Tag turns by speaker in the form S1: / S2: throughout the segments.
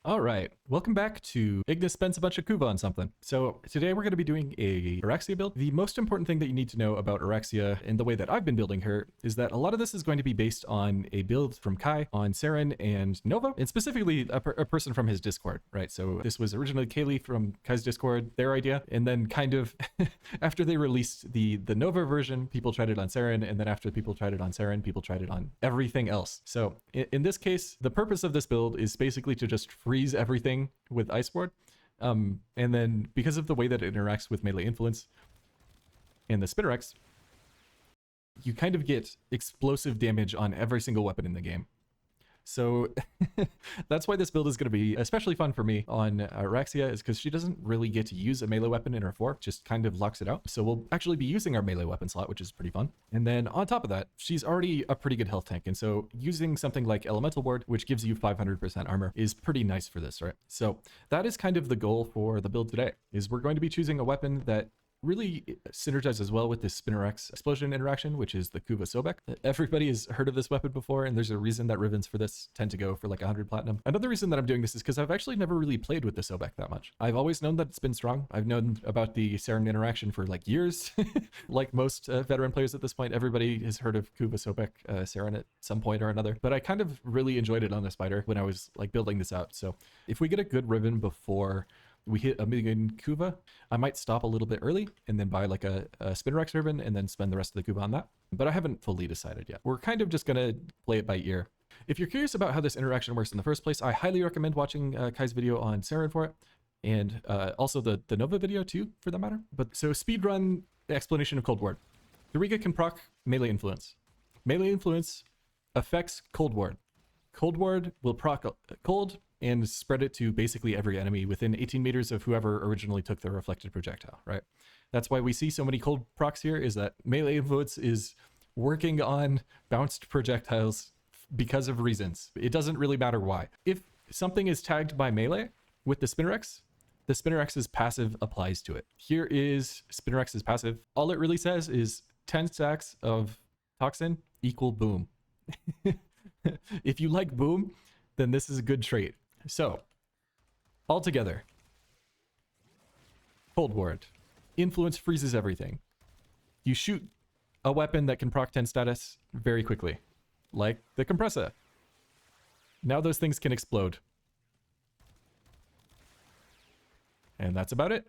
S1: All right, welcome back to Ignis spends a bunch of Kuva on something. So today we're going to be doing a Oraxia build. The most important thing that you need to know about Oraxia and the way that I've been building her is that a lot of this is going to be based on a build from Kai on Saren and Nova, and specifically a person from his Discord, right? So this was originally Kaylee from Kai's Discord, their idea, and then kind of after they released the Nova version, people tried it on Saren, and then after people tried it on Saren, people tried it on everything else. So in this case, the purpose of this build is basically to just freeze everything with Ice Ward. And then because of the way that it interacts with melee influence and the Spinnerex, you kind of get explosive damage on every single weapon in the game. So that's why this build is going to be especially fun for me on Oraxia, is because she doesn't really get to use a melee weapon in her 4, just kind of locks it out. So we'll actually be using our melee weapon slot, which is pretty fun. And then on top of that, she's already a pretty good health tank. And so using something like Elemental Ward, which gives you 500% armor, is pretty nice for this, right? So that is kind of the goal for the build today, is we're going to be choosing a weapon that really synergizes well with this Spinnerex explosion interaction, which is the Kuva Sobek. Everybody has heard of this weapon before, and there's a reason that rivens for this tend to go for like 100 platinum. Another reason that I'm doing this is because I've actually never really played with the Sobek that much. I've always known that it's been strong. I've known about the Saren interaction for like years. Like most veteran players at this point, everybody has heard of Kuva Sobek Saren at some point or another. But I kind of really enjoyed it on a spider when I was like building this out. So if we get a good riven before we hit a million Kuva, I might stop a little bit early and then buy like a Spinnerex riven and then spend the rest of the Kuva on that. But I haven't fully decided yet. We're kind of just going to play it by ear. If you're curious about how this interaction works in the first place, I highly recommend watching Kai's video on Saren for it, and also the Nova video too, for that matter. But so speedrun explanation of Cold Ward. Doriga can proc melee influence. Melee influence affects Cold Ward. Cold Ward will proc cold and spread it to basically every enemy within 18 meters of whoever originally took the reflected projectile, right? That's why we see so many cold procs here, is that melee influence is working on bounced projectiles because of reasons. It doesn't really matter why. If something is tagged by melee with the Spinnerex's passive applies to it. Here is Spinnerex's passive. All it really says is 10 stacks of toxin equal boom. If you like boom, then this is a good trait. So, altogether, Cold Ward. Influence freezes everything. You shoot a weapon that can proc 10 status very quickly, like the Compressor. Now those things can explode. And that's about it.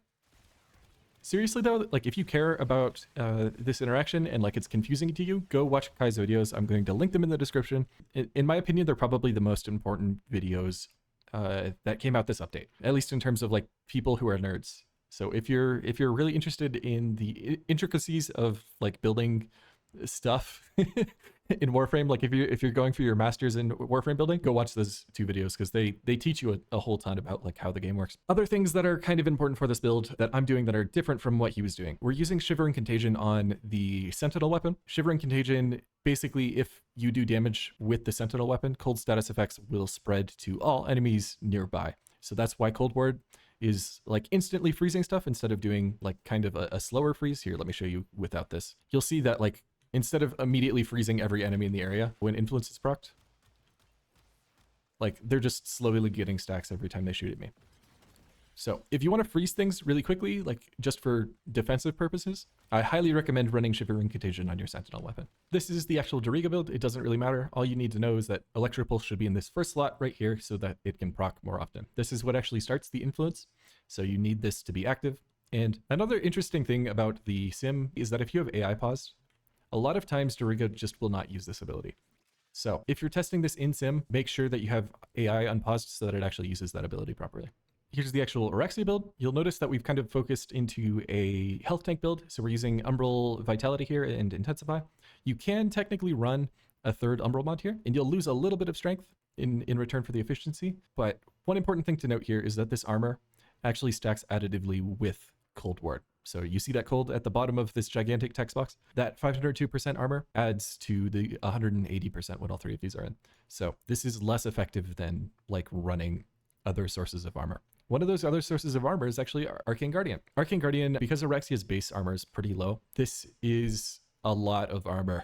S1: Seriously though, like if you care about this interaction and like it's confusing to you, go watch Kai's videos. I'm going to link them in the description. In my opinion, they're probably the most important videos that came out this update, at least in terms of like people who are nerds. So if you're really interested in the intricacies of like building stuff in Warframe, like if you're going for your masters in Warframe building, go watch those 2 videos, because they teach you a whole ton about like how the game works. Other things that are kind of important for this build that I'm doing that are different from what he was doing. We're using Shivering Contagion on the Sentinel weapon. Shivering Contagion, basically if you do damage with the Sentinel weapon, cold status effects will spread to all enemies nearby. So that's why Cold Ward is like instantly freezing stuff instead of doing like kind of a slower freeze. Here, let me show you without this. You'll see that like instead of immediately freezing every enemy in the area when influence is procced, like they're just slowly getting stacks every time they shoot at me. So if you want to freeze things really quickly, like just for defensive purposes, I highly recommend running Shivering Contagion on your Sentinel weapon. This is the actual Doriga build. It doesn't really matter. All you need to know is that Electropulse should be in this first slot right here so that it can proc more often. This is what actually starts the influence, so you need this to be active. And another interesting thing about the sim is that if you have AI paused, a lot of times Doriga just will not use this ability. So if you're testing this in sim, make sure that you have AI unpaused so that it actually uses that ability properly. Here's the actual Oraxia build. You'll notice that we've kind of focused into a health tank build. So we're using Umbral Vitality here and Intensify. You can technically run a 3rd Umbral mod here, and you'll lose a little bit of strength in return for the efficiency. But one important thing to note here is that this armor actually stacks additively with Cold Ward. So you see that cold at the bottom of this gigantic text box? That 502% armor adds to the 180% when all 3 of these are in. So this is less effective than like running other sources of armor. One of those other sources of armor is actually Arcane Guardian. Arcane Guardian, because Oraxia's base armor is pretty low, this is a lot of armor.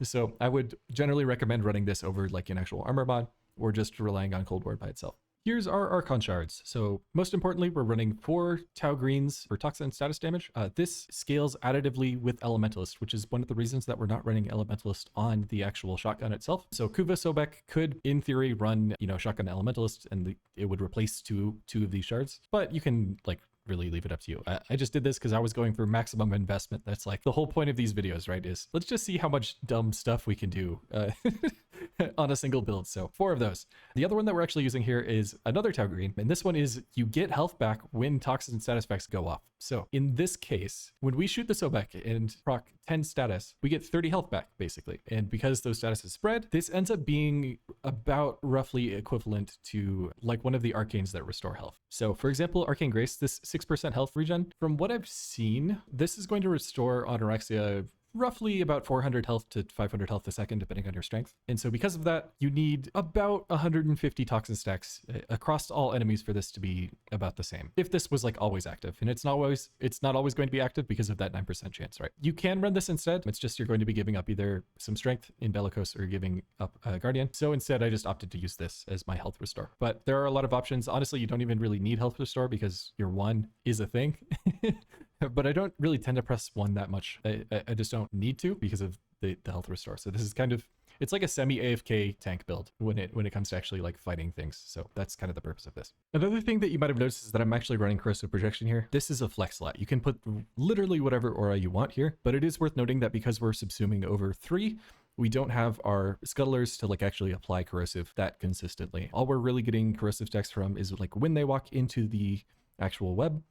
S1: So I would generally recommend running this over like an actual armor mod, or just relying on Cold Ward by itself. Here's our Archon shards. So most importantly, we're running 4 Tau greens for toxin and status damage. This scales additively with Elementalist, which is one of the reasons that we're not running Elementalist on the actual shotgun itself. So Kuva Sobek could, in theory, run, shotgun Elementalist, and it would replace two of these shards. But you can really leave it up to you. I just did this because I was going for maximum investment. That's like the whole point of these videos, right? Is let's just see how much dumb stuff we can do on a single build. So 4 of those. The other one that we're actually using here is another Tau green, and this one is you get health back when toxins and status effects go off. So in this case, when we shoot the Sobek and proc 10 status, we get 30 health back basically. And because those statuses spread, this ends up being about roughly equivalent to like one of the arcanes that restore health. So for example, Arcane Grace, this 6% health regen, from what I've seen, this is going to restore on Oraxia roughly about 400 health to 500 health a second, depending on your strength. And so because of that, you need about 150 toxin stacks across all enemies for this to be about the same. If this was like always active, and it's not always going to be active because of that 9% chance, right? You can run this instead. It's just you're going to be giving up either some strength in Bellicose or giving up Guardian. So instead, I just opted to use this as my health restore. But there are a lot of options. Honestly, you don't even really need health restore because your 1 is a thing. But I don't really tend to press 1 that much. I just don't need to because of the health restore. So this is kind of, it's like a semi AFK tank build when it comes to actually like fighting things. So that's kind of the purpose of this. Another thing that you might have noticed is that I'm actually running corrosive projection here. This is a flex slot. You can put literally whatever aura you want here, but it is worth noting that because we're subsuming over 3, we don't have our scuttlers to like actually apply corrosive that consistently. All we're really getting corrosive stacks from is like when they walk into the actual web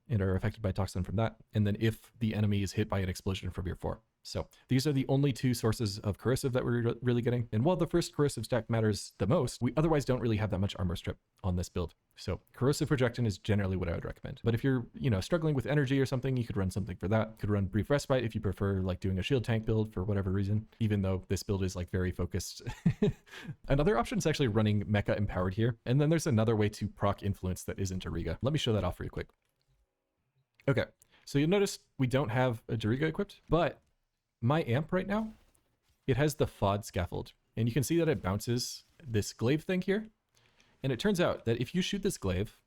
S1: and are affected by toxin from that, and then if the enemy is hit by an explosion from your 4. So these are the only 2 sources of corrosive that we're really getting. And while the first corrosive stack matters the most, we otherwise don't really have that much armor strip on this build. So corrosive projection is generally what I would recommend. But if you're, struggling with energy or something, you could run something for that. You could run brief respite if you prefer like doing a shield tank build for whatever reason, even though this build is like very focused. Another option is actually running mecha empowered here. And then there's another way to proc influence that isn't Dariga. Let me show that off for you quick. Okay, so you'll notice we don't have a Dariga equipped, but my amp right now, it has the FOD scaffold, and you can see that it bounces this glaive thing here. And it turns out that if you shoot this glaive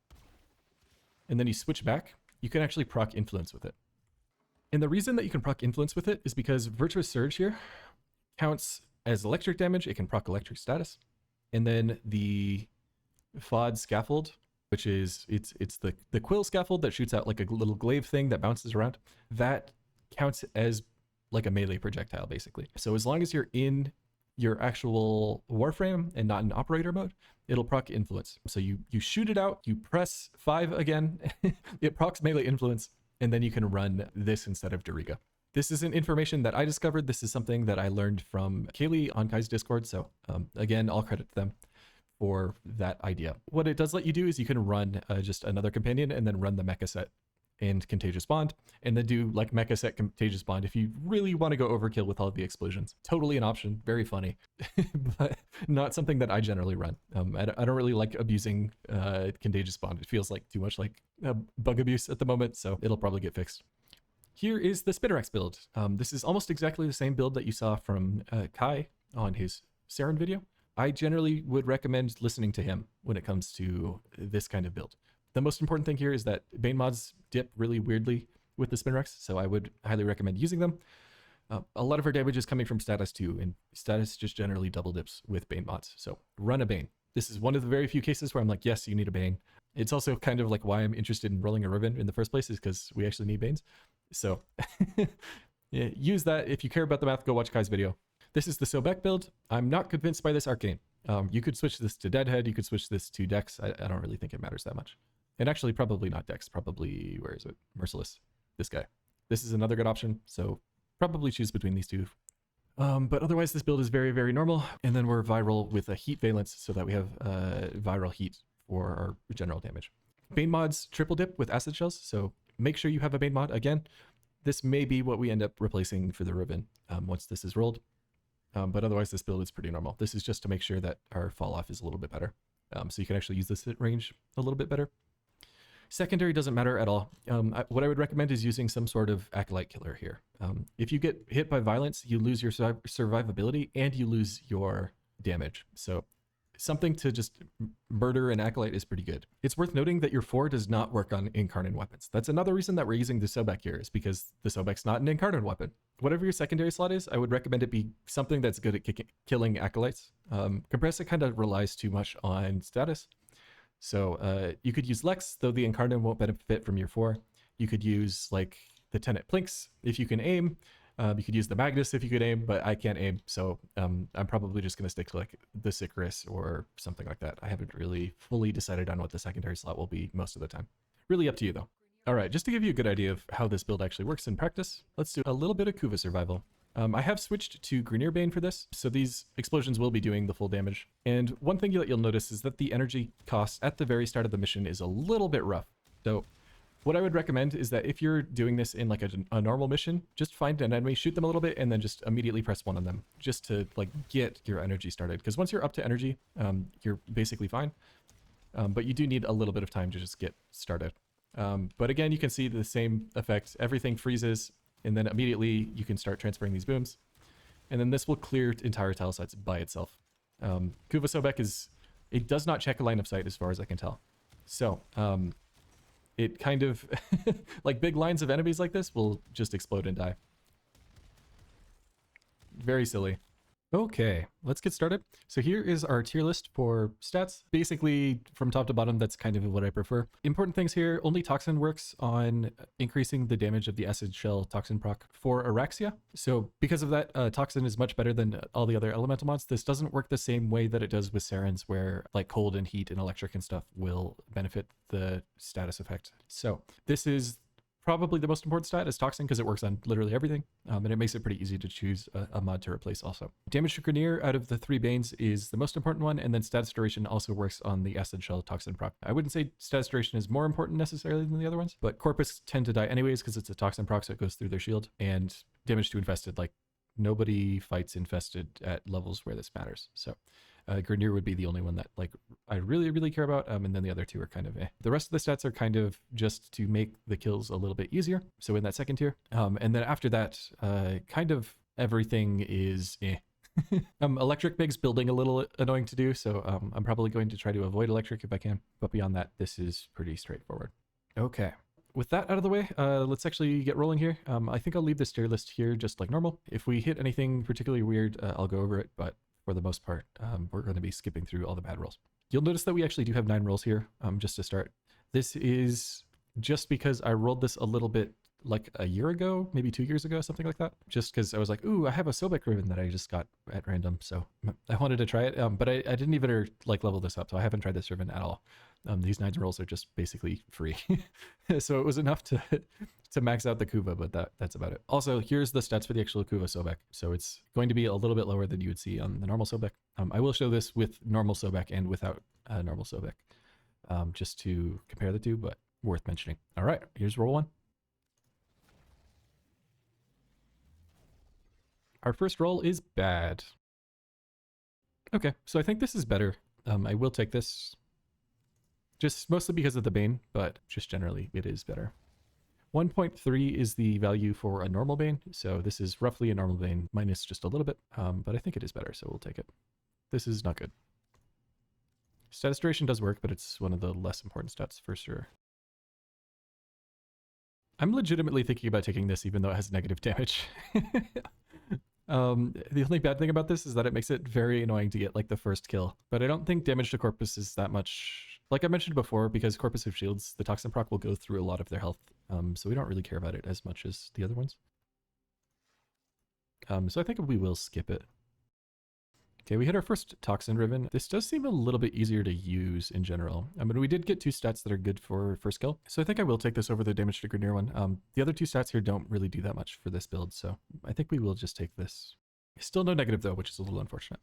S1: and then you switch back, you can actually proc influence with it. And the reason that you can proc influence with it is because Virtuous Surge here counts as electric damage. It can proc electric status. And then the FOD scaffold, which is it's the quill scaffold that shoots out like a little glaive thing that bounces around, that counts as like a melee projectile basically. So as long as you're in your actual Warframe and not in operator mode, it'll proc influence. So you shoot it out, you press 5 again, it procs melee influence, and then you can run this instead of Dariga. This isn't information that I discovered. This is something that I learned from Kaylee on Kai's Discord. So again, all credit to them for that idea. What it does let you do is you can run just another companion and then run the mecha set and contagious bond, and then do like mecha set contagious bond if you really want to go overkill with all of the explosions. Totally an option, very funny, but not something that I generally run. I don't really like abusing contagious bond. It feels like too much like bug abuse at the moment, so it'll probably get fixed. Here is the Spinnerex build. This is almost exactly the same build that you saw from Kai on his Saren video. I generally would recommend listening to him when it comes to this kind of build. The most important thing here is that Bane mods dip really weirdly with the Spinnerex, so I would highly recommend using them. A lot of our damage is coming from status too, and status just generally double dips with Bane mods. So run a Bane. This is one of the very few cases where I'm like, yes, you need a Bane. It's also kind of like why I'm interested in rolling a riven in the first place, is because we actually need Banes. So yeah, use that. If you care about the math, go watch Kai's video. This is the Sobek build. I'm not convinced by this arcane. You could switch this to Deadhead. You could switch this to Dex. I don't really think it matters that much. And actually probably not Dex, probably, where is it? Merciless, this guy. This is another good option, so probably choose between these two. But otherwise this build is very, very normal. And then we're viral with a heat valence so that we have viral heat for our general damage. Bane mods triple dip with acid shells, so make sure you have a Bane mod. Again, this may be what we end up replacing for the riven once this is rolled. But otherwise this build is pretty normal. This is just to make sure that our fall off is a little bit better. So you can actually use this at range a little bit better. Secondary doesn't matter at all. What I would recommend is using some sort of acolyte killer here. If you get hit by violence, you lose your survivability and you lose your damage. So something to just murder an acolyte is pretty good. It's worth noting that your 4 does not work on incarnate weapons. That's another reason that we're using the Sobek here, is because the Sobek's not an incarnate weapon. Whatever your secondary slot is, I would recommend it be something that's good at killing acolytes. Compressor kind of relies too much on status. So you could use Lex, though the incarnate won't benefit from your 4. You could use like the Tenet Plinks if you can aim. You could use the Magnus if you could aim, but I can't aim, so I'm probably just going to stick to like the Sicarus or something like that. I haven't really fully decided on what the secondary slot will be most of the time. Really up to you though. All right, just to give you a good idea of how this build actually works in practice, let's do a little bit of Kuva survival. I have switched to Grineer Bane for this, so these explosions will be doing the full damage. And one thing that you'll notice is that the energy cost at the very start of the mission is a little bit rough. So what I would recommend is that if you're doing this in like a normal mission, just find an enemy, shoot them a little bit, and then just immediately press 1 on them, just to like get your energy started. Because once you're up to energy, you're basically fine. But you do need a little bit of time to just get started. But again, you can see the same effect. Everything freezes, and then immediately you can start transferring these booms. And then this will clear entire tile sites by itself. Kuva Sobek it does not check a line of sight as far as I can tell. So, it kind of, like big lines of enemies like this will just explode and die. Very silly. Okay, let's get started. So here is our tier list for stats. Basically, from top to bottom, that's kind of what I prefer. Important things here, only Toxin works on increasing the damage of the Acid Shell Toxin proc for Oraxia. So because of that, Toxin is much better than all the other elemental mods. This doesn't work the same way that it does with Sarens, where like cold and heat and electric and stuff will benefit the status effect. So this is probably the most important stat is Toxin because it works on literally everything, and it makes it pretty easy to choose a mod to replace also. Damage to Grineer out of the 3 Banes is the most important one, and then status duration also works on the Acid Shell Toxin proc. I wouldn't say status duration is more important necessarily than the other ones, but Corpus tend to die anyways because it's a Toxin proc, so it goes through their shield, and damage to Infested, like nobody fights Infested at levels where this matters. So Grineer would be the only one that like I really care about, and then the other 2 are kind of eh. The rest of the stats are kind of just to make the kills a little bit easier, so in that second tier. And then after that, kind of everything is eh. Electric makes building a little annoying to do, so I'm probably going to try to avoid electric if I can, but beyond that, this is pretty straightforward. Okay. With that out of the way, let's actually get rolling here. I think I'll leave this tier list here just like normal. If we hit anything particularly weird, I'll go over it, but for the most part, we're going to be skipping through all the bad rolls. You'll notice that we actually do have 9 rolls here, just to start. This is just because I rolled this a little bit like a year ago, maybe 2 years ago, something like that. Just because I was like, ooh, I have a Sobek riven that I just got at random, so I wanted to try it. But I didn't even like level this up, so I haven't tried this riven at all. These 9 rolls are just basically free. So it was enough to max out the Kuva, but that's about it. Also, here's the stats for the actual Kuva Sobek. So it's going to be a little bit lower than you would see on the normal Sobek. I will show this with normal Sobek and without normal Sobek, just to compare the 2, but worth mentioning. All right, here's roll 1. Our first roll is bad. Okay, so I think this is better. I will take this. Just mostly because of the Bane, but just generally it is better. 1.3 is the value for a normal Bane, so this is roughly a normal Bane minus just a little bit, but I think it is better, so we'll take it. This is not good. Status duration does work, but it's one of the less important stats for sure. I'm legitimately thinking about taking this even though it has negative damage. The only bad thing about this is that it makes it very annoying to get like the first kill, but I don't think damage to Corpus is that much. Like I mentioned before, because Corpus have shields, the Toxin proc will go through a lot of their health, so we don't really care about it as much as the other ones. So I think we will skip it. Okay, we hit our first Toxin riven. This does seem a little bit easier to use in general. I mean, we did get 2 stats that are good for first kill, so I think I will take this over the damage to Grineer one. The other 2 stats here don't really do that much for this build, so I think we will just take this. Still no negative though, which is a little unfortunate.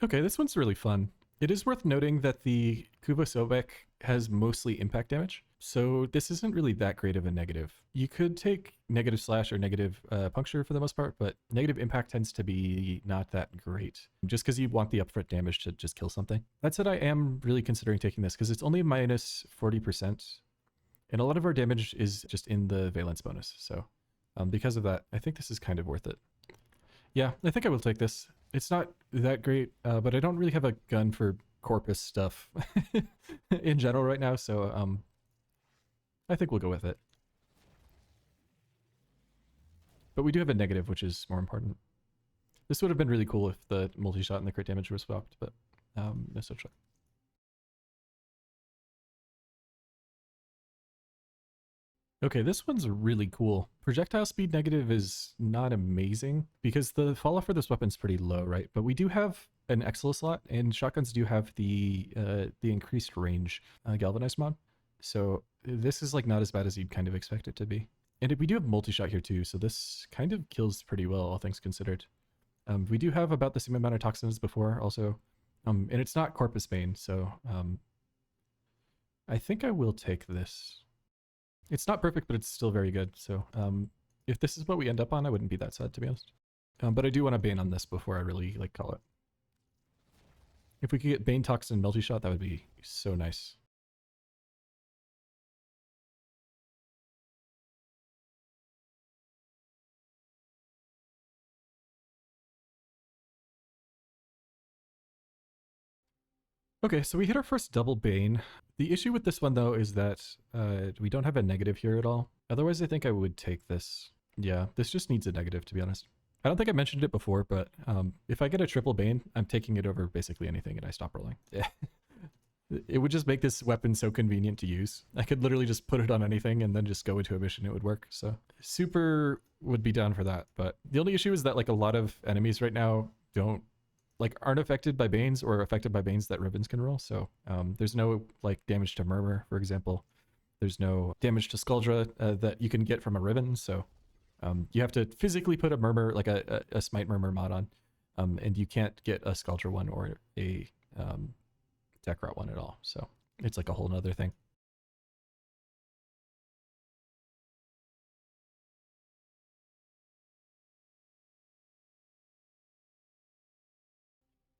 S1: Okay, this one's really fun. It is worth noting that the Kuva Sobek has mostly impact damage, so this isn't really that great of a negative. You could take negative slash or negative puncture for the most part, but negative impact tends to be not that great, just because you want the upfront damage to just kill something. That said, I am really considering taking this because it's only minus 40%, and a lot of our damage is just in the valence bonus, so because of that, I think this is kind of worth it. Yeah, I think I will take this. It's not that great, but I don't really have a gun for corpus stuff in general right now, so I think we'll go with it. But we do have a negative, which is more important. This would have been really cool if the multi-shot and the crit damage were swapped, but no such luck. Okay, this one's really cool. Projectile speed negative is not amazing because the fall off for this weapon's pretty low, right? But we do have an Exila slot, and shotguns do have the increased range galvanized mod. So this is like not as bad as you'd kind of expect it to be. And we do have multi-shot here too, so this kind of kills pretty well, all things considered. We do have about the same amount of toxins as before also. And it's not Corpus Bane, so I think I will take this. It's not perfect, but it's still very good. So if this is what we end up on, I wouldn't be that sad, to be honest. But I do want to Bane on this before I really like call it. If we could get Bane, Toxin, Multi-Shot, that would be so nice. Okay, so we hit our first double Bane. The issue with this one, though, is that we don't have a negative here at all. Otherwise, I think I would take this. Yeah, this just needs a negative, to be honest. I don't think I mentioned it before, but if I get a triple Bane, I'm taking it over basically anything and I stop rolling. It would just make this weapon so convenient to use. I could literally just put it on anything and then just go into a mission, it would work. So super would be down for that. But the only issue is that like a lot of enemies right now aren't affected by Banes or affected by Banes that Rivens can roll. So there's no like damage to Murmur, for example. There's no damage to Skuldra that you can get from a Riven. So you have to physically put a Murmur, like a Smite Murmur mod on. And you can't get a Skuldra one or a Dekrot one at all. So it's like a whole nother thing.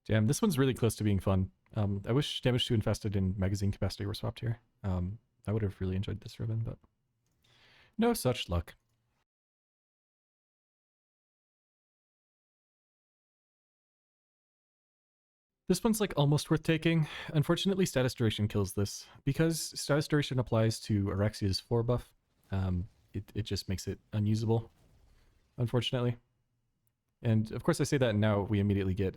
S1: Damn, this one's really close to being fun. I wish damage to infested and magazine capacity were swapped here. I would have really enjoyed this ribbon, but no such luck. This one's like almost worth taking. Unfortunately, status duration kills this. Because status duration applies to Oraxia's 4 buff, it just makes it unusable, unfortunately. And of course I say that and now we immediately get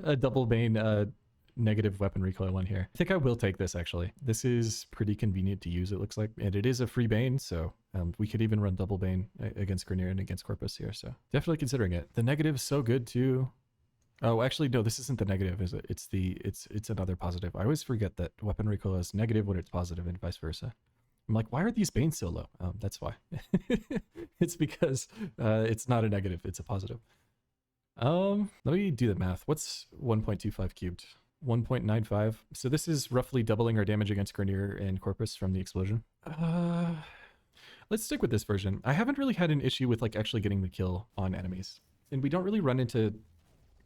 S1: a double Bane negative weapon recoil one here. I think I will take this actually. This is pretty convenient to use, it looks like. And it is a free Bane, so we could even run double Bane against Grineer and against Corpus here, so definitely considering it. The negative's so good too. Oh, actually, no, this isn't the negative, is it? It's another positive. I always forget that weapon recoil is negative when it's positive and vice versa. I'm like, why are these Banes so low? That's why. It's because it's not a negative, it's a positive. Let me do the math. What's 1.25 cubed? 1.95. So this is roughly doubling our damage against Grineer and Corpus from the explosion. Let's stick with this version. I haven't really had an issue with like actually getting the kill on enemies. And we don't really run into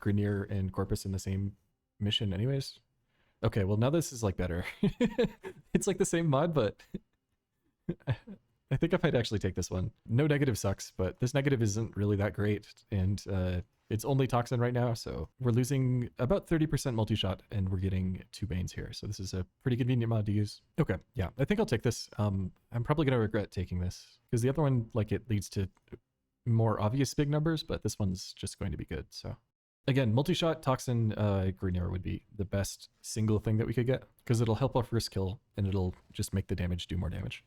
S1: Grineer and Corpus in the same mission anyways. Okay, well now this is like better. It's like the same mod, but I think I might actually take this one. No negative sucks, but this negative isn't really that great. And it's only Toxin right now, so we're losing about 30% multi-shot and we're getting 2 Banes here. So this is a pretty convenient mod to use. Okay, yeah, I think I'll take this. I'm probably going to regret taking this because the other one, like it leads to more obvious big numbers, but this one's just going to be good, so. Again, multi-shot, Toxin, Grineer would be the best single thing that we could get because it'll help our first kill and it'll just make the damage do more damage.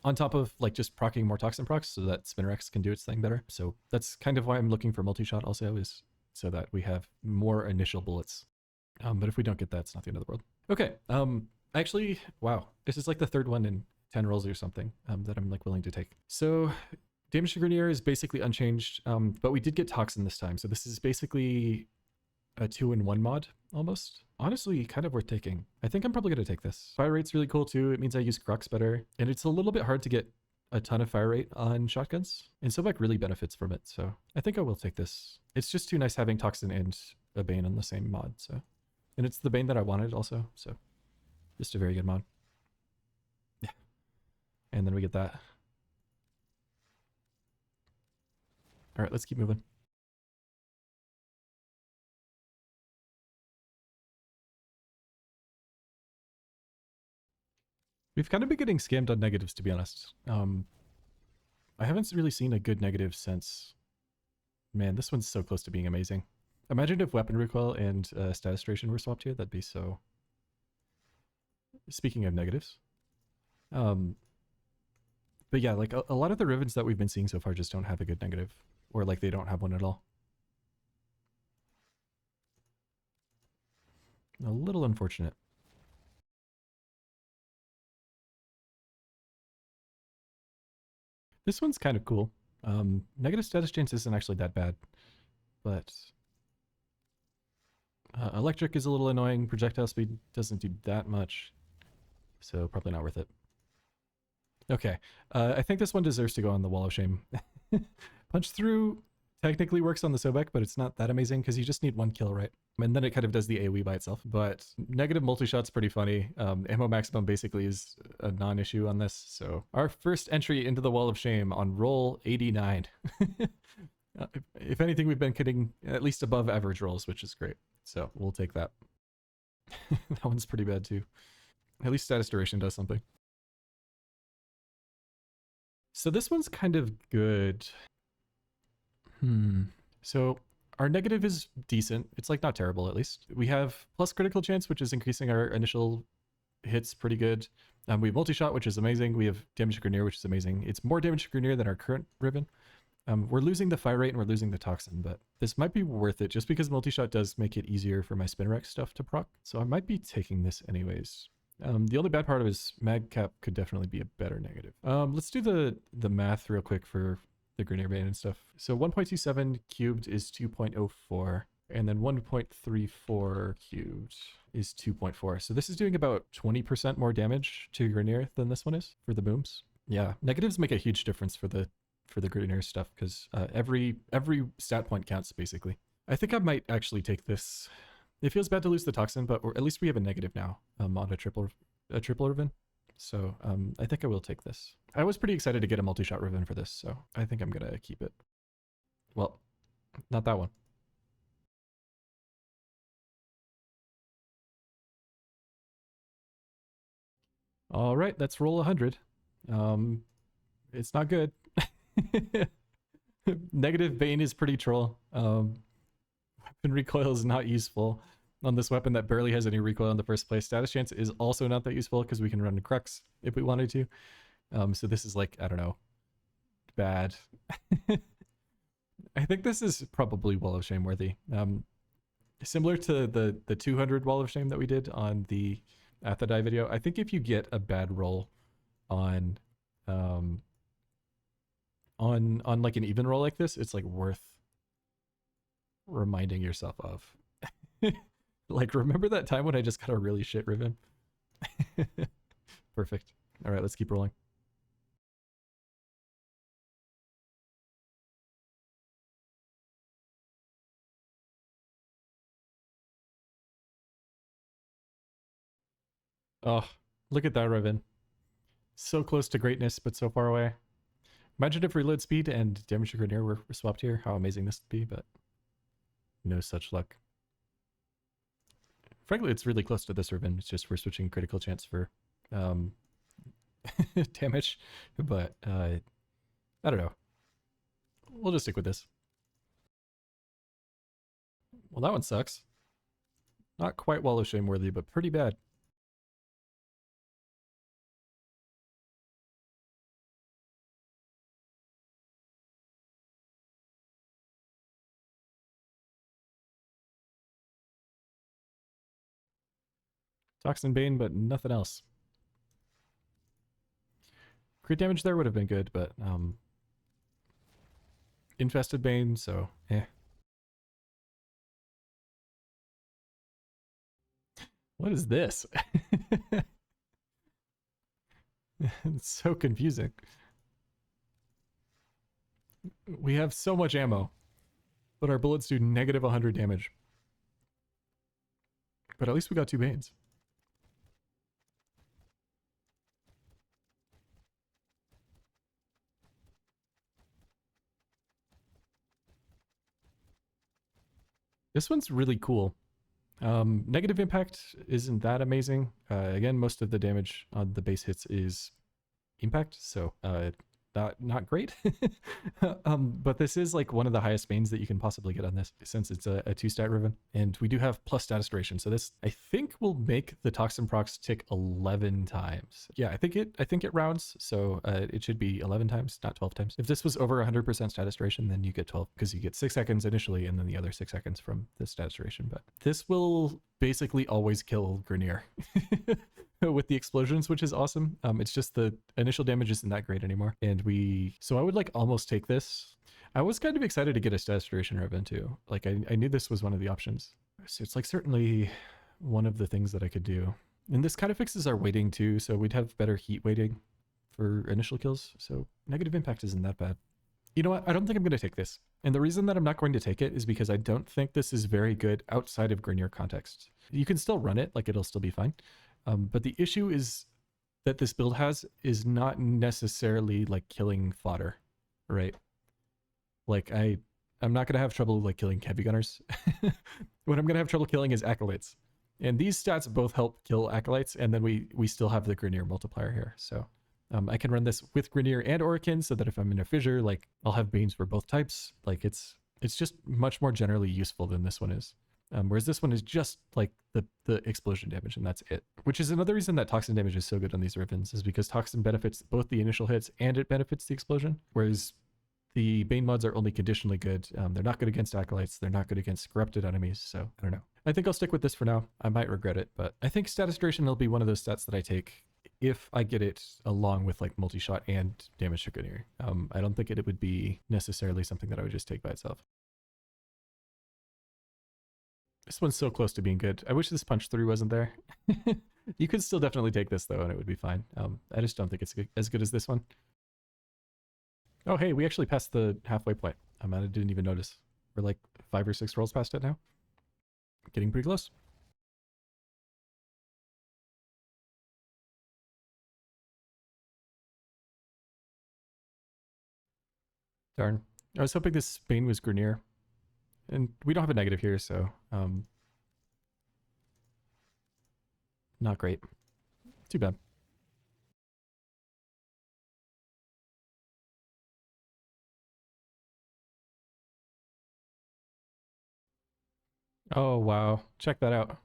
S1: On top of like just proccing more Toxin procs so that Spinrex can do its thing better. So that's kind of why I'm looking for multi-shot also, is so that we have more initial bullets. But if we don't get that, it's not the end of the world. Okay, actually, wow, this is like the third one in 10 rolls or something that I'm like willing to take. So damage to Grineer is basically unchanged, but we did get Toxin this time. So this is basically a 2-in-1 mod almost. Honestly, kind of worth taking. I think I'm probably going to take this. Fire rate's really cool too. It means I use Crux better. And it's a little bit hard to get a ton of fire rate on shotguns. And Sobek really benefits from it. So I think I will take this. It's just too nice having Toxin and a Bane on the same mod. So, and it's the Bane that I wanted also. So just a very good mod. Yeah. And then we get that. All right, let's keep moving. We've kind of been getting scammed on negatives, to be honest. I haven't really seen a good negative since... Man, this one's so close to being amazing. Imagine if weapon recoil and status duration were swapped here. That'd be so... Speaking of negatives. But yeah, like a lot of the rivens that we've been seeing so far just don't have a good negative. Or like they don't have one at all. A little unfortunate. This one's kind of cool. Negative status change isn't actually that bad. But electric is a little annoying. Projectile speed doesn't do that much. So probably not worth it. Okay. I think this one deserves to go on the Wall of Shame. Punch through technically works on the Sobek, but it's not that amazing because you just need one kill, right? And then it kind of does the AoE by itself. But negative multi-shot's pretty funny. Ammo maximum basically is a non-issue on this. So our first entry into the Wall of Shame on roll 89. If anything, we've been getting at least above average rolls, which is great. So we'll take that. That one's pretty bad too. At least status duration does something. So this one's kind of good. So our negative is decent. It's like not terrible, at least. We have plus critical chance, which is increasing our initial hits pretty good. We have multi-shot, which is amazing. We have damage to Grineer, which is amazing. It's more damage to Grineer than our current ribbon. We're losing the fire rate and we're losing the toxin, but this might be worth it just because multi-shot does make it easier for my Spinrex stuff to proc. So I might be taking this anyways. The only bad part of it is mag cap could definitely be a better negative. Let's do the math real quick for the Grineer Bane and stuff. So 1.27 cubed is 2.04, and then 1.34 cubed is 2.4. So this is doing about 20% more damage to Grineer than this one is for the booms. Yeah, negatives make a huge difference for the Grineer stuff because every stat point counts basically. I think I might actually take this. It feels bad to lose the toxin, but at least we have a negative now on a triple riven. So I think I will take this. I was pretty excited to get a multi-shot riven for this, so I think I'm gonna keep it. Well, not that one. All right, let's roll 100. It's not good. Negative Bane is pretty troll. Weapon recoil is not useful on this weapon that barely has any recoil in the first place. Status chance is also not that useful because we can run Crux if we wanted to. So this is like, I don't know, bad. I think this is probably Wall of Shame worthy. Similar to the 200 Wall of Shame that we did on the Athadai video, I think if you get a bad roll on like an even roll like this, it's like worth reminding yourself of. Like, remember that time when I just got a really shit ribbon? Perfect. All right, let's keep rolling. Oh, look at that ribbon. So close to greatness, but so far away. Imagine if reload speed and damage to Grineer were swapped here, how amazing this would be, but no such luck. Frankly, it's really close to this ribbon. It's just we're switching critical chance for damage, but I don't know. We'll just stick with this. Well, that one sucks. Not quite Wall of Shame worthy, but pretty bad. Toxin Bane, but nothing else. Crit damage there would have been good, but Infested Bane, so eh. What is this? It's so confusing. We have so much ammo, but our bullets do negative 100 damage. But at least we got 2 Banes. This one's really cool. Negative impact isn't that amazing. Again, most of the damage on the base hits is impact, so not great. But this is like one of the highest mains that you can possibly get on this, since it's a 2-stat riven, and we do have plus status duration. So this, I think, will make the toxin procs tick 11 times. Yeah, I think it rounds, so it should be 11 times, not 12 times. If this was over 100% status duration, then you get 12, because you get 6 seconds initially and then the other 6 seconds from the status duration. But this will basically always kill Grenier with the explosions, which is awesome. It's just the initial damage isn't that great anymore. And so I would like almost take this. I was kind of excited to get a status duration riven too. Like I knew this was one of the options. So it's like certainly one of the things that I could do. And this kind of fixes our weighting too. So we'd have better heat weighting for initial kills. So negative impact isn't that bad. You know what? I don't think I'm going to take this. And the reason that I'm not going to take it is because I don't think this is very good outside of Grenier context. You can still run it, like it'll still be fine. But the issue is that this build is not necessarily like killing fodder, right? Like I'm not going to have trouble like killing heavy gunners. What I'm going to have trouble killing is acolytes. And these stats both help kill acolytes, and then we still have the Grenier multiplier here. So I can run this with Grenier and Orakin, so that if I'm in a fissure, like I'll have Banes for both types. Like it's just much more generally useful than this one is. Whereas this one is just like the explosion damage, and that's it. Which is another reason that toxin damage is so good on these rivens, is because toxin benefits both the initial hits and it benefits the explosion. Whereas the Bane mods are only conditionally good. They're not good against acolytes. They're not good against corrupted enemies. So I don't know. I think I'll stick with this for now. I might regret it, but I think status duration will be one of those stats that I take if I get it along with like multi-shot and damage to Grenier. I don't think it would be necessarily something that I would just take by itself. This one's so close to being good. I wish this punch through wasn't there. You could still definitely take this though, and it would be fine. I just don't think it's as good as this one. Oh, hey, we actually passed the halfway point. I didn't even notice. We're like 5 or 6 rolls past it now. Getting pretty close. Darn. I was hoping this Bane was Grenier. And we don't have a negative here, so not great. Too bad. Oh, wow. Check that out.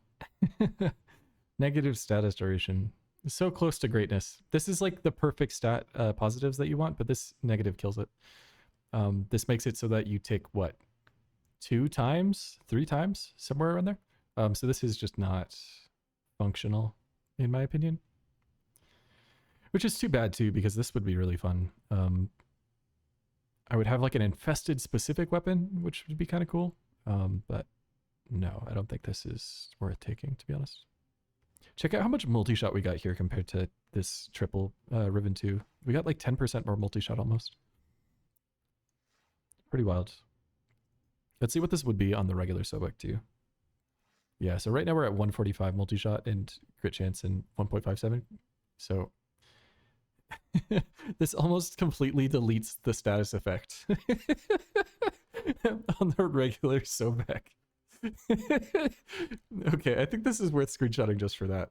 S1: Negative status duration. So close to greatness. This is like the perfect stat positives that you want, but this negative kills it. This makes it so that you take, what, 2 times? 3 times? Somewhere around there? So this is just not functional, in my opinion. Which is too bad, too, because this would be really fun. I would have like an infested specific weapon, which would be kind of cool. But no, I don't think this is worth taking, to be honest. Check out how much multi-shot we got here compared to this triple Riven 2. We got like 10% more multi-shot almost. Pretty wild. Let's see what this would be on the regular Sobek too. Yeah, so right now we're at 145 multi-shot and crit chance and 1.57. So this almost completely deletes the status effect on the regular Sobek. Okay, I think this is worth screenshotting just for that.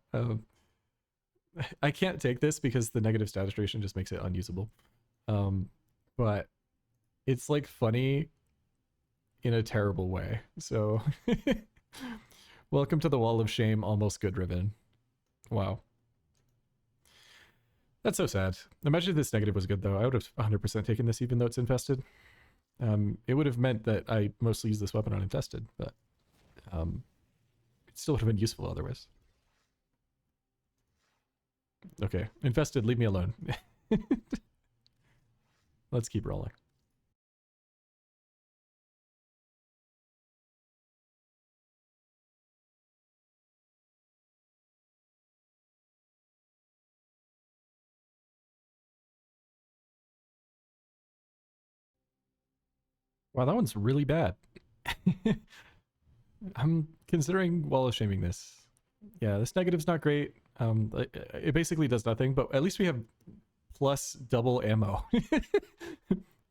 S1: I can't take this because the negative status duration just makes it unusable. But it's like funny in a terrible way. So welcome to the wall of shame, almost good Riven. Wow. That's so sad. Imagine if this negative was good though. I would have 100% taken this even though it's infested. It would have meant that I mostly use this weapon on infested, but it still would have been useful otherwise. Okay, infested, leave me alone. Let's keep rolling. Wow, that one's really bad. I'm considering wall of shaming this. Yeah, this negative's not great. It basically does nothing, but at least we have plus double ammo.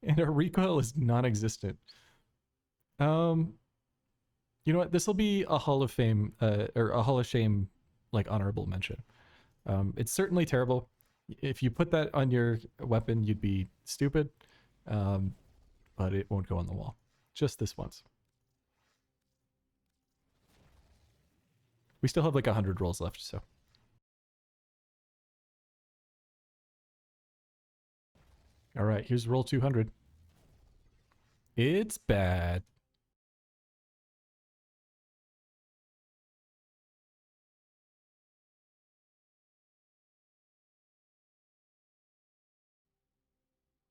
S1: And our recoil is non-existent. You know what? This will be a Hall of Fame or a Hall of Shame like honorable mention. It's certainly terrible. If you put that on your weapon, you'd be stupid. But it won't go on the wall. Just this once. We still have like 100 rolls left, so. All right, here's roll 200. It's bad.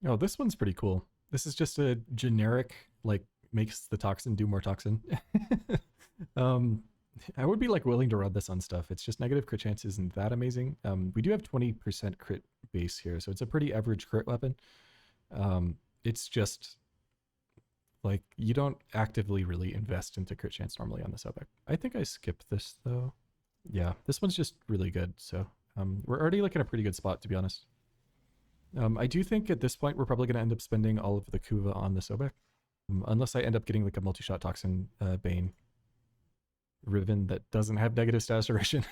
S1: Oh, this one's pretty cool. This is just a generic, like, makes the toxin do more toxin. um, I would be like willing to run this on stuff. It's just negative crit chance isn't that amazing. We do have 20% crit base here, so it's a pretty average crit weapon. It's just like you don't actively really invest into crit chance normally on the Sobek. I think I skipped this though. Yeah, this one's just really good. So we're already like in a pretty good spot, to be honest. I do think at this point we're probably going to end up spending all of the Kuva on the Sobek, unless I end up getting like a multi-shot toxin Bane riven that doesn't have negative status duration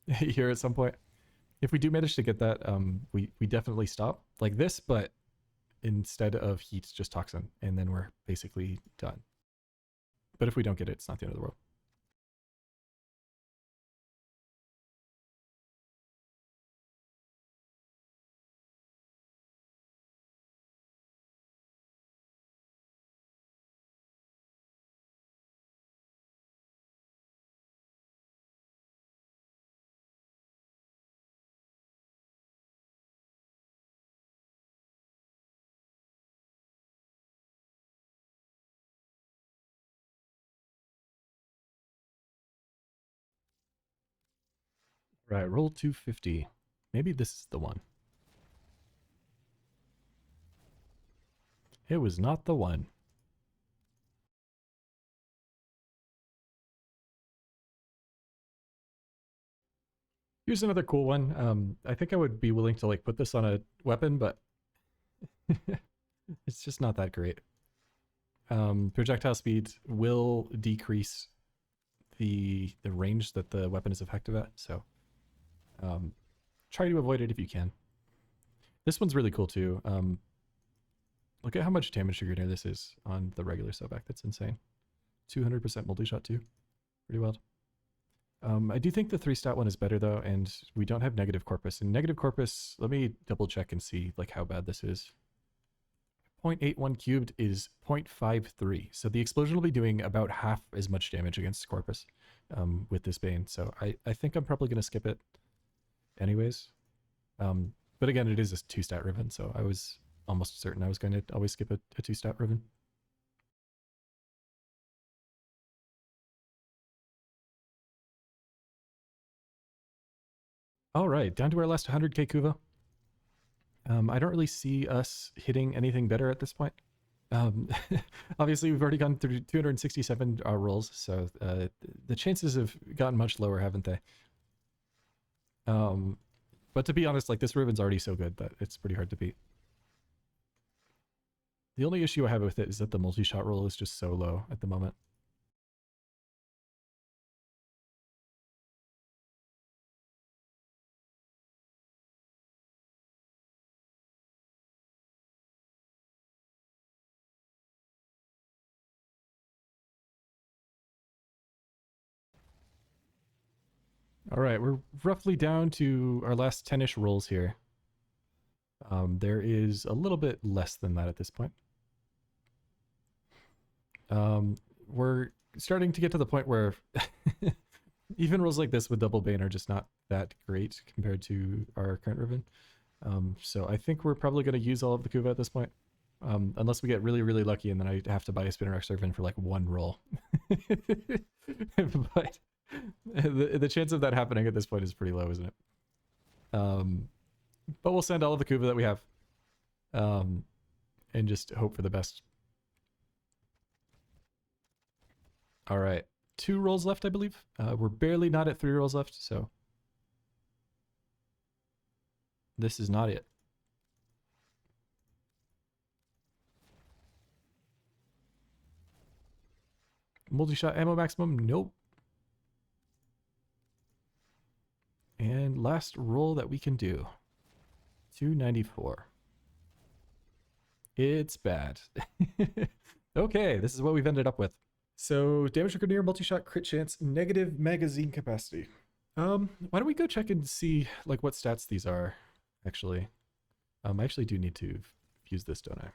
S1: here at some point. If we do manage to get that, we definitely stop like this, but instead of heat, just toxin, and then we're basically done. But if we don't get it, it's not the end of the world. Right, roll 250. Maybe this is the one. It was not the one. Here's another cool one. I think I would be willing to like put this on a weapon, but it's just not that great. Projectile speed will decrease the range that the weapon is effective at, so try to avoid it if you can. This one's really cool too. Look at how much damage to grenade this is on the regular Sobek. That's insane. 200% multi-shot too. Pretty wild. I do think the 3-stat one is better though, and we don't have negative corpus. And negative corpus, let me double check and see like how bad this is. 0.81 cubed is 0.53. So the explosion will be doing about half as much damage against corpus with this Bane. So I think I'm probably going to skip it anyways. But again, it is a 2-stat riven, so I was almost certain I was going to always skip a 2-stat riven. All right, down to our last 100k Kuva. I don't really see us hitting anything better at this point. Obviously, we've already gone through 267 rolls, so the chances have gotten much lower, haven't they? But to be honest, like this riven's already so good that it's pretty hard to beat. The only issue I have with it is that the multi-shot roll is just so low at the moment. All right, we're roughly down to our last 10-ish rolls here. There is a little bit less than that at this point. We're starting to get to the point where even rolls like this with double Bane are just not that great compared to our current riven. So I think we're probably going to use all of the Kuva at this point. Unless we get really, really lucky and then I have to buy a Spinner X riven for like one roll. But the chance of that happening at this point is pretty low, isn't it? But we'll send all of the Kuva that we have. And just hope for the best. All right. 2 rolls left, I believe. We're barely not at 3 rolls left, so this is not it. Multi-shot ammo maximum, nope. And last roll that we can do, 294. It's bad. Okay, this is what we've ended up with. So damage to grenadier, multi-shot, crit chance, negative magazine capacity. Why don't we go check and see like what stats these are, actually. I actually do need to fuse this, don't I?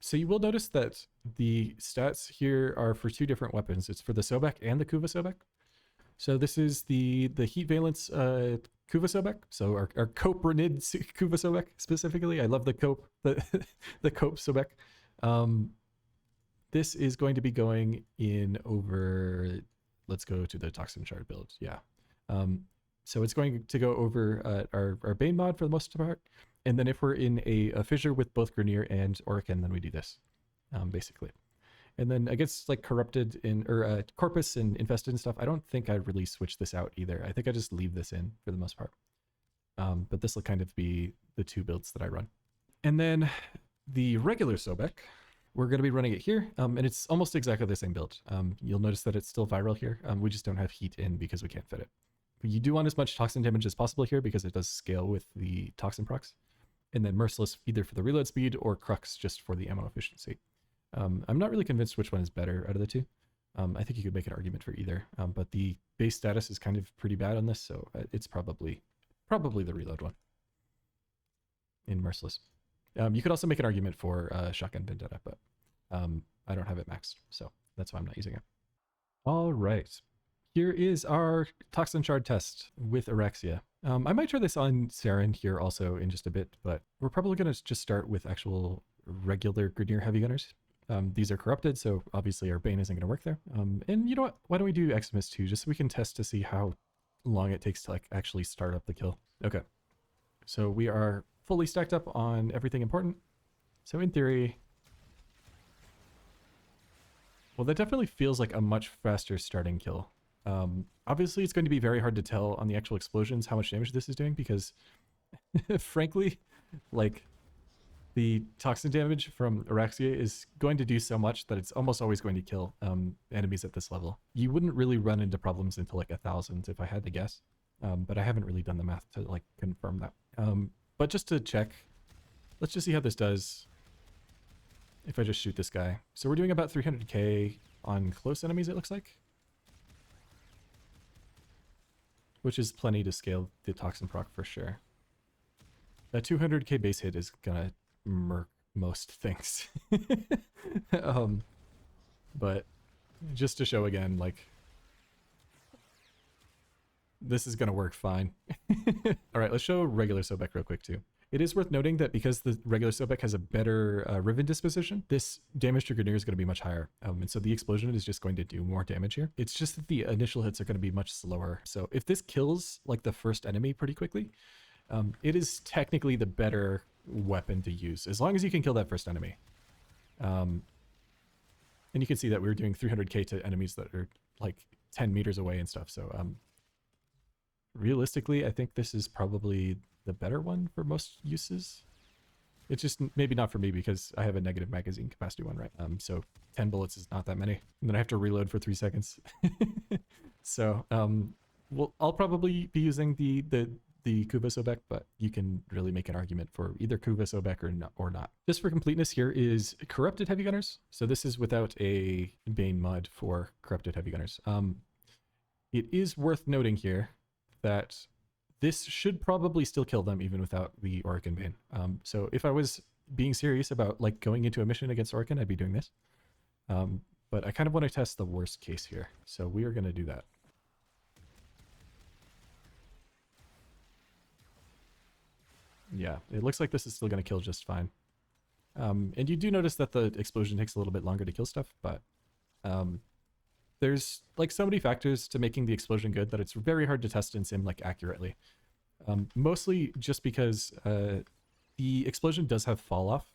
S1: So you will notice that the stats here are for two different weapons. It's for the Sobek and the Kuva Sobek. So this is the heat valence Kuva Sobek. So our Coprinid Kuva Sobek specifically. I love the Cope, the Cope Sobek. This is going to be going in over, let's go to the Toxin Shard build. Yeah. So it's going to go over our Bane mod for the most part. And then if we're in a fissure with both Grenier and Orican, then we do this, basically. And then against like corrupted or Corpus and infested and stuff, I don't think I really switch this out either. I think I just leave this in for the most part. But this will kind of be the two builds that I run. And then the regular Sobek, we're going to be running it here, and it's almost exactly the same build. You'll notice that it's still viral here. We just don't have heat in because we can't fit it. But you do want as much toxin damage as possible here because it does scale with the toxin procs. And then Merciless either for the reload speed or Crux just for the ammo efficiency. I'm not really convinced which one is better out of the two. I think you could make an argument for either, but the base status is kind of pretty bad on this, so it's probably the reload one in Merciless. You could also make an argument for Shotgun Vendetta, but I don't have it maxed, so that's why I'm not using it. All right. Here is our Toxin Shard test with Oraxia. I might try this on Saren here also in just a bit, but we're probably going to just start with actual regular Grenier Heavy Gunners. These are corrupted, so obviously our Bane isn't going to work there. And you know what? Why don't we do Eximus too, just so we can test to see how long it takes to like actually start up the kill. Okay. So we are fully stacked up on everything important. So in theory, well, that definitely feels like a much faster starting kill. Obviously it's going to be very hard to tell on the actual explosions how much damage this is doing because frankly, like the toxin damage from Oraxia is going to do so much that it's almost always going to kill enemies at this level. You wouldn't really run into problems until like 1,000 if I had to guess, but I haven't really done the math to like confirm that. But just to check, let's just see how this does if I just shoot this guy. So we're doing about 300k on close enemies, it looks like, which is plenty to scale the toxin proc for sure. That 200k base hit is gonna murk most things. But just to show again, like, this is gonna work fine. All right, let's show regular Sobek real quick too. It is worth noting that because the regular Sobek has a better riven disposition, this damage to Grenier is going to be much higher. And so the explosion is just going to do more damage here. It's just that the initial hits are going to be much slower. So if this kills like the first enemy pretty quickly, it is technically the better weapon to use, as long as you can kill that first enemy. And you can see that we were doing 300k to enemies that are like 10 meters away and stuff. So realistically, I think this is probably the better one for most uses. It's just maybe not for me because I have a negative magazine capacity one, right? So 10 bullets is not that many. And then I have to reload for 3 seconds. So well, I'll probably be using the Kuva Sobek, but you can really make an argument for either Kuva Sobek or not. Just for completeness, here is Corrupted Heavy Gunners. So this is without a Bane mod for Corrupted Heavy Gunners. It is worth noting here that this should probably still kill them even without the Orican Bane. So if I was being serious about like going into a mission against Orican, I'd be doing this. But I kind of want to test the worst case here. So we are going to do that. Yeah, it looks like this is still going to kill just fine. And you do notice that the explosion takes a little bit longer to kill stuff, but there's like so many factors to making the explosion good that it's very hard to test in sim like accurately. Mostly just because the explosion does have fall off.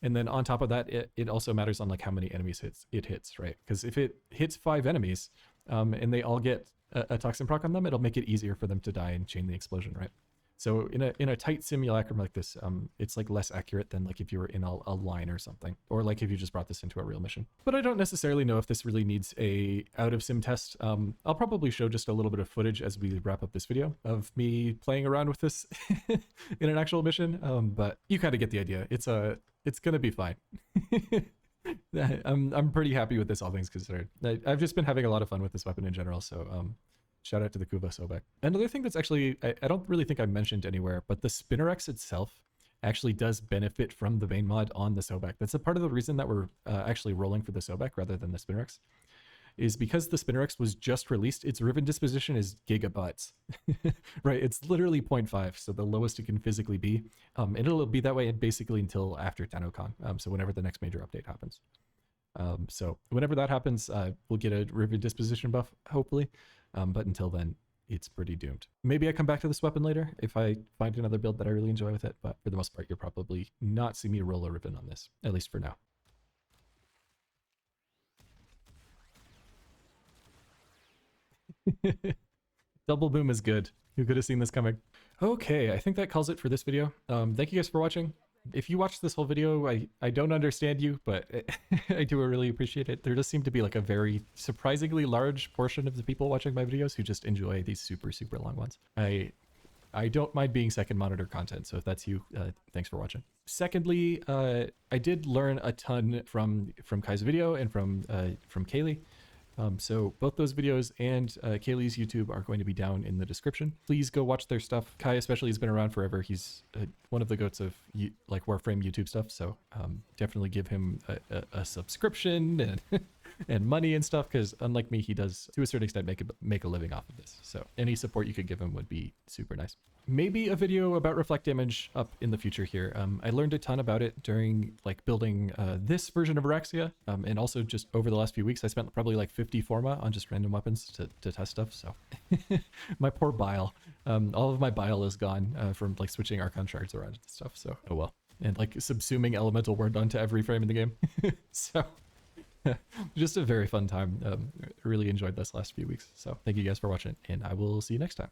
S1: And then on top of that, it also matters on like how many enemies it hits, right? Because if it hits 5 enemies and they all get a toxin proc on them, it'll make it easier for them to die and chain the explosion, right? So in a tight simulacrum like this, it's like less accurate than like if you were in a line or something, or like if you just brought this into a real mission. But I don't necessarily know if this really needs a out of sim test. I'll probably show just a little bit of footage as we wrap up this video of me playing around with this in an actual mission. But you kind of get the idea. It's gonna be fine. I'm pretty happy with this, all things considered. I've just been having a lot of fun with this weapon in general. So shout out to the Kuva Sobek. Another thing that's actually, I don't really think I mentioned anywhere, but the Spinnerex itself actually does benefit from the main mod on the Sobek. That's a part of the reason that we're actually rolling for the Sobek rather than the Spinnerex, is because the Spinnerex was just released, its riven disposition is gigabytes. Right, it's literally 0.5, so the lowest it can physically be. And it'll be that way basically until after TennoCon, so whenever the next major update happens. So whenever that happens, we'll get a riven disposition buff, hopefully. But until then, it's pretty doomed. Maybe I come back to this weapon later if I find another build that I really enjoy with it, but for the most part, you'll probably not see me roll a riven on this, at least for now. Double boom is good. Who could have seen this coming? Okay, I think that calls it for this video. Thank you guys for watching. If you watched this whole video, I don't understand you, but I do really appreciate it. There does seem to be like a very surprisingly large portion of the people watching my videos who just enjoy these super, super long ones. I don't mind being second monitor content, so if that's you, thanks for watching. Secondly, I did learn a ton from Kai's video and from Kaylee. So both those videos and Kaylee's YouTube are going to be down in the description. Please go watch their stuff. Kai especially has been around forever. He's one of the goats of like Warframe YouTube stuff. So definitely give him a subscription and and money and stuff, because unlike me, he does to a certain extent make a living off of this. So any support you could give him would be super nice. Maybe a video about reflect damage up in the future here. I learned a ton about it during like building this version of Oraxia, and also just over the last few weeks I spent probably like 50 forma on just random weapons to test stuff. So my poor bile, all of my bile is gone from like switching Archon shards around and stuff. So oh well, and like subsuming elemental word onto every frame in the game. So just a very fun time. Really enjoyed this last few weeks. So thank you guys for watching, and I will see you next time.